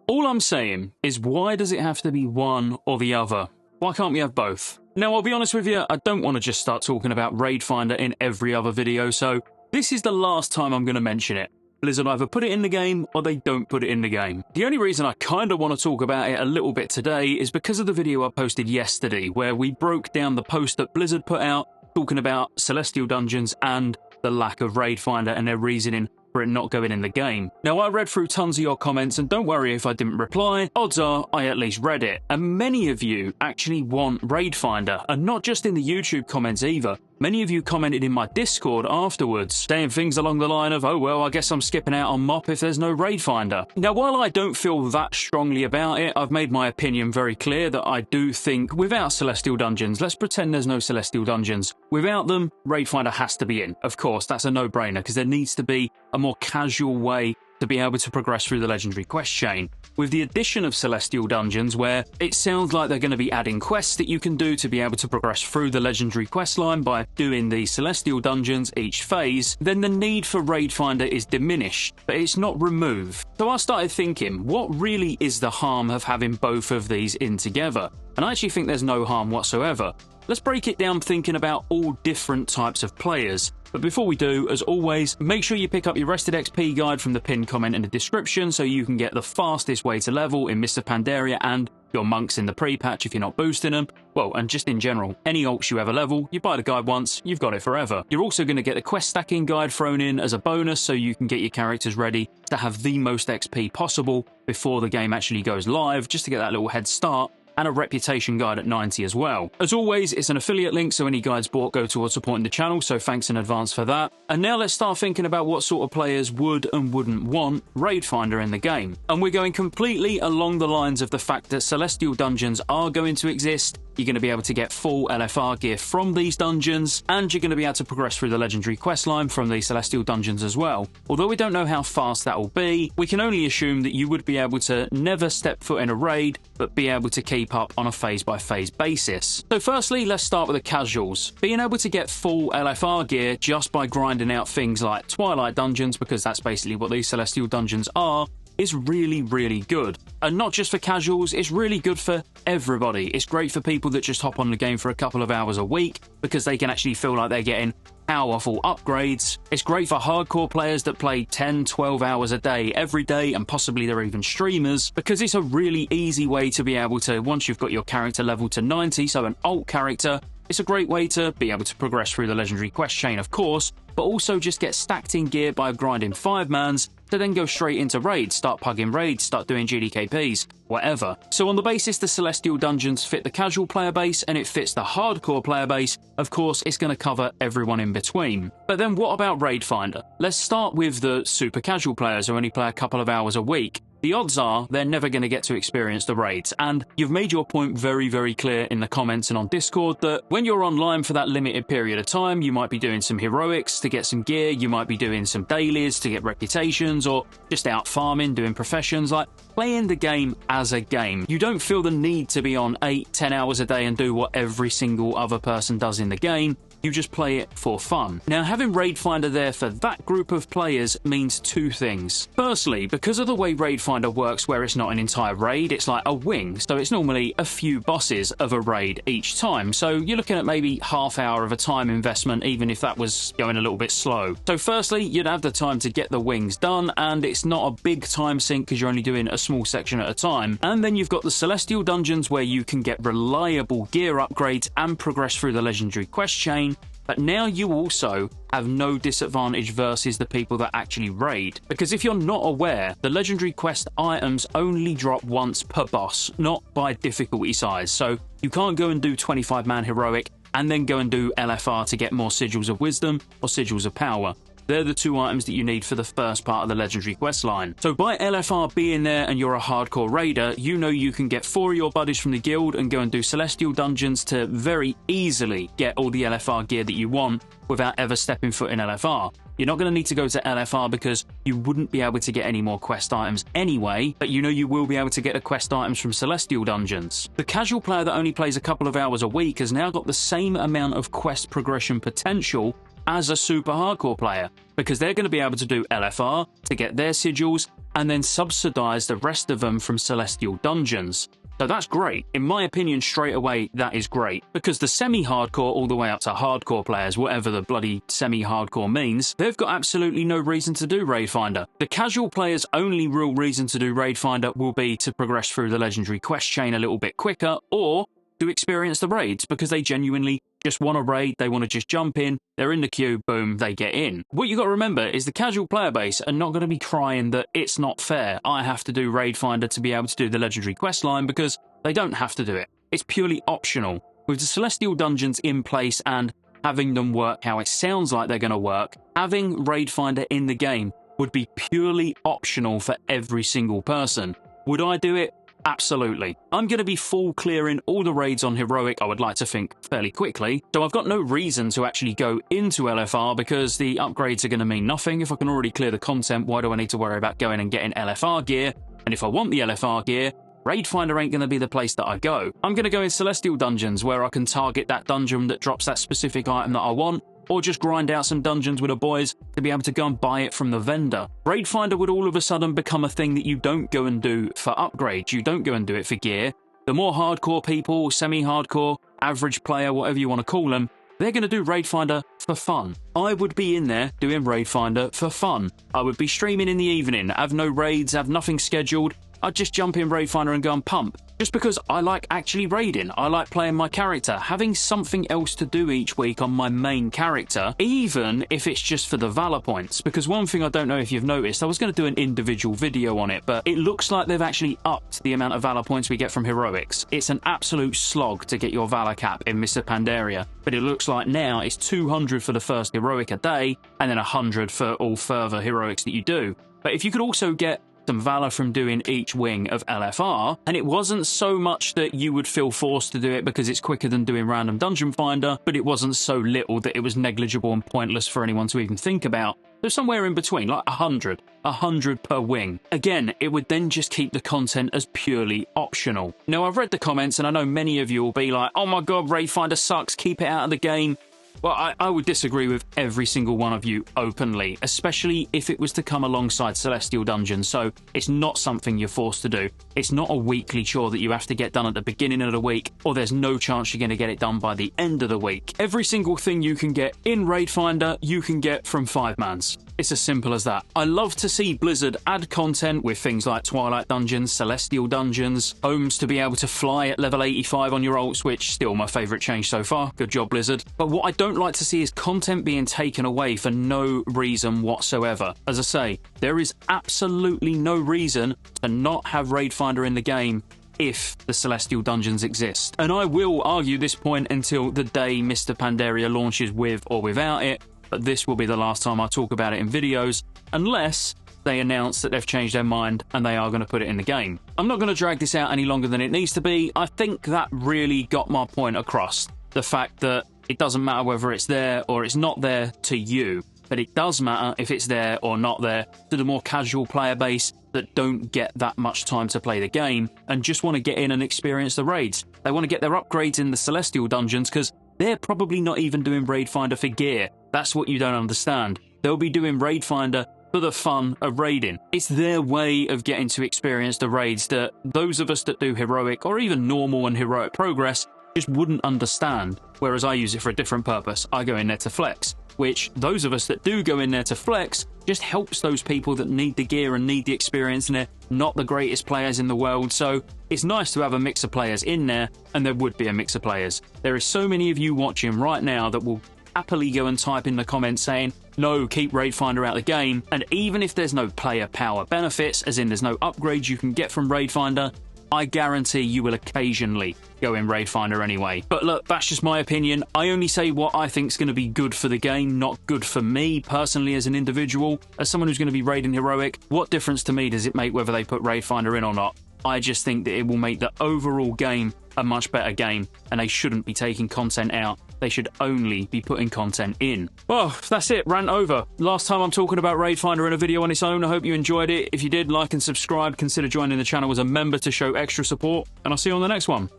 All I'm saying is, why does it have to be one or the other? Why can't we have both? Now, I'll be honest with you, I don't want to just start talking about Raid Finder in every other video, so this is the last time I'm going to mention it. Blizzard either put it in the game or they don't put it in the game. The only reason I kind of want to talk about it a little bit today is because of the video I posted yesterday, where we broke down the post that Blizzard put out talking about Celestial Dungeons and the lack of Raid Finder and their reasoning for it not going in the game. Now, I read through tons of your comments, and don't worry if I didn't reply, odds are I at least read it. And many of you actually want Raid Finder, and not just in the YouTube comments either. Many of you commented in my Discord afterwards, saying things along the line of, oh well, I guess I'm skipping out on MOP if there's no Raid Finder. Now, while I don't feel that strongly about it, I've made my opinion very clear that I do think without Celestial Dungeons, let's pretend there's no Celestial Dungeons, without them, Raid Finder has to be in. Of course, that's a no-brainer, because there needs to be a more casual way to be able to progress through the legendary quest chain. With the addition of Celestial Dungeons, where it sounds like they're going to be adding quests that you can do to be able to progress through the legendary quest line by doing the Celestial Dungeons each phase, then the need for Raid Finder is diminished, but it's not removed. So I started thinking, what really is the harm of having both of these in together? And I actually think there's no harm whatsoever. Let's break it down thinking about all different types of players. But before we do, as always, make sure you pick up your Rested XP guide from the pinned comment in the description so you can get the fastest way to level in Mr. Pandaria and your monks in the pre-patch if you're not boosting them. Well, and just in general, any alts you ever level, you buy the guide once, you've got it forever. You're also going to get the quest stacking guide thrown in as a bonus so you can get your characters ready to have the most XP possible before the game actually goes live, just to get that little head start. And a reputation guide at 90 as well. As always, it's an affiliate link, so any guides bought go towards supporting the channel, so thanks in advance for that. And now let's start thinking about what sort of players would and wouldn't want Raid Finder in the game. And we're going completely along the lines of the fact that Celestial Dungeons are going to exist. You're going to be able to get full LFR gear from these dungeons, and you're going to be able to progress through the legendary quest line from the Celestial Dungeons as well. Although we don't know how fast that will be, we can only assume that you would be able to never step foot in a raid, but be able to keep up on a phase-by-phase basis. So firstly, let's start with the casuals. Being able to get full LFR gear just by grinding out things like Twilight Dungeons, because that's basically what these Celestial Dungeons are, is really, really good. And not just for casuals, it's really good for everybody. It's great for people that just hop on the game for a couple of hours a week because they can actually feel like they're getting powerful upgrades. It's great for hardcore players that play 10, 12 hours a day every day, and possibly they're even streamers, because it's a really easy way to be able to, once you've got your character level to 90, so an alt character, it's a great way to be able to progress through the legendary quest chain, of course, but also just get stacked in gear by grinding 5-mans to then go straight into raids, start pugging raids, start doing GDKPs, whatever. So on the basis the Celestial Dungeons fit the casual player base and it fits the hardcore player base, of course it's going to cover everyone in between. But then what about Raid Finder? Let's start with the super casual players who only play a couple of hours a week. The odds are they're never going to get to experience the raids, and you've made your point very, very clear in the comments and on Discord that when you're online for that limited period of time, you might be doing some heroics to get some gear, you might be doing some dailies to get reputations, or just out farming, doing professions, like playing the game as a game. You don't feel the need to be on 8-10 hours a day and do what every single other person does in the game. You just play it for fun. Now, having Raid Finder there for that group of players means two things. Firstly, because of the way Raid Finder works, where it's not an entire raid, it's like a wing, so it's normally a few bosses of a raid each time, so you're looking at maybe half hour of a time investment, even if that was going a little bit slow. So firstly, you'd have the time to get the wings done, and it's not a big time sink because you're only doing a small section at a time. And then you've got the Celestial Dungeons where you can get reliable gear upgrades and progress through the legendary quest chain. But now you also have no disadvantage versus the people that actually raid. Because if you're not aware, the legendary quest items only drop once per boss, not by difficulty size. So you can't go and do 25-man heroic and then go and do LFR to get more sigils of wisdom or sigils of power. They're the two items that you need for the first part of the legendary quest line. So by LFR being there and you're a hardcore raider, you know you can get 4 of your buddies from the guild and go and do Celestial Dungeons to very easily get all the LFR gear that you want without ever stepping foot in LFR. You're not going to need to go to LFR because you wouldn't be able to get any more quest items anyway, but you know you will be able to get the quest items from Celestial Dungeons. The casual player that only plays a couple of hours a week has now got the same amount of quest progression potential as a super hardcore player, because they're going to be able to do LFR to get their sigils and then subsidize the rest of them from Celestial Dungeons. So that's great. In my opinion, straight away, that is great. Because the semi-hardcore all the way up to hardcore players, whatever the bloody semi-hardcore means, they've got absolutely no reason to do Raid Finder. The casual player's only real reason to do Raid Finder will be to progress through the legendary quest chain a little bit quicker, or to experience the raids, because they genuinely just want to raid, they want to just jump in, they're in the queue, boom, they get in. What you got to remember is the casual player base are not going to be crying that it's not fair, I have to do Raid Finder to be able to do the legendary quest line, because they don't have to do it. It's purely optional. With the Celestial Dungeons in place and having them work how it sounds like they're going to work, having Raid Finder in the game would be purely optional for every single person. Would I do it? Absolutely. I'm going to be full clearing all the raids on Heroic, I would like to think, fairly quickly, so I've got no reason to actually go into LFR because the upgrades are going to mean nothing. If I can already clear the content, why do I need to worry about going and getting LFR gear? And if I want the LFR gear, Raid Finder ain't going to be the place that I go. I'm going to go in Celestial Dungeons where I can target that dungeon that drops that specific item that I want, or just grind out some dungeons with the boys to be able to go and buy it from the vendor. Raid Finder would all of a sudden become a thing that you don't go and do for upgrades, you don't go and do it for gear. The more hardcore people, semi-hardcore, average player, whatever you want to call them, they're going to do Raid Finder for fun. I would be in there doing Raid Finder for fun. I would be streaming in the evening, have no raids, have nothing scheduled. I'd just jump in Raid Finder and go and pump. Just because I like actually raiding, I like playing my character, having something else to do each week on my main character, even if it's just for the Valor points. Because one thing I don't know if you've noticed, I was going to do an individual video on it, but it looks like they've actually upped the amount of Valor points we get from Heroics. It's an absolute slog to get your Valor cap in Mr. Pandaria, but it looks like now it's 200 for the first Heroic a day, and then 100 for all further Heroics that you do. But if you could also get some Valor from doing each wing of LFR, and it wasn't so much that you would feel forced to do it because it's quicker than doing random dungeon finder, but it wasn't so little that it was negligible and pointless for anyone to even think about. So somewhere in between, like 100 per wing. Again, it would then just keep the content as purely optional. Now, I've read the comments and I know many of you will be like, oh my god, Raid Finder sucks, keep it out of the game. Well, I would disagree with every single one of you openly, especially if it was to come alongside Celestial Dungeons, so it's not something you're forced to do. It's not a weekly chore that you have to get done at the beginning of the week, or there's no chance you're going to get it done by the end of the week. Every single thing you can get in Raid Finder, you can get from 5-mans. It's as simple as that. I love to see Blizzard add content with things like Twilight Dungeons, Celestial Dungeons, homes to be able to fly at level 85 on your ult switch, still my favourite change so far, good job Blizzard. But what I don't like to see is content being taken away for no reason whatsoever. As I say, there is absolutely no reason to not have Raid Finder in the game if the Celestial Dungeons exist. And I will argue this point until the day Mr. Pandaria launches with or without it, but this will be the last time I talk about it in videos, unless they announce that they've changed their mind and they are going to put it in the game. I'm not going to drag this out any longer than it needs to be. I think that really got my point across. The fact that it doesn't matter whether it's there or it's not there to you, but it does matter if it's there or not there to the more casual player base that don't get that much time to play the game and just want to get in and experience the raids. They want to get their upgrades in the Celestial Dungeons because they're probably not even doing Raid Finder for gear. That's what you don't understand. They'll be doing Raid Finder for the fun of raiding. It's their way of getting to experience the raids that those of us that do Heroic or even normal and Heroic Progress just wouldn't understand, whereas I use it for a different purpose. I go in there to flex, which those of us that do go in there to flex just helps those people that need the gear and need the experience and they're not the greatest players in the world. So it's nice to have a mix of players in there, and there would be a mix of players. There is so many of you watching right now that will happily go and type in the comments saying, no, keep Raid Finder out of the game, and even if there's no player power benefits, as in there's no upgrades you can get from Raid Finder, I guarantee you will occasionally go in Raid Finder anyway. But look, that's just my opinion. I only say what I think is going to be good for the game, not good for me personally as an individual. As someone who's going to be raiding Heroic, what difference to me does it make whether they put Raid Finder in or not? I just think that it will make the overall game a much better game, and they shouldn't be taking content out. They should only be putting content in. Well, that's it, rant over. Last time I'm talking about Raid Finder in a video on its own. I hope you enjoyed it. If you did, like and subscribe. Consider joining the channel as a member to show extra support, and I'll see you on the next one.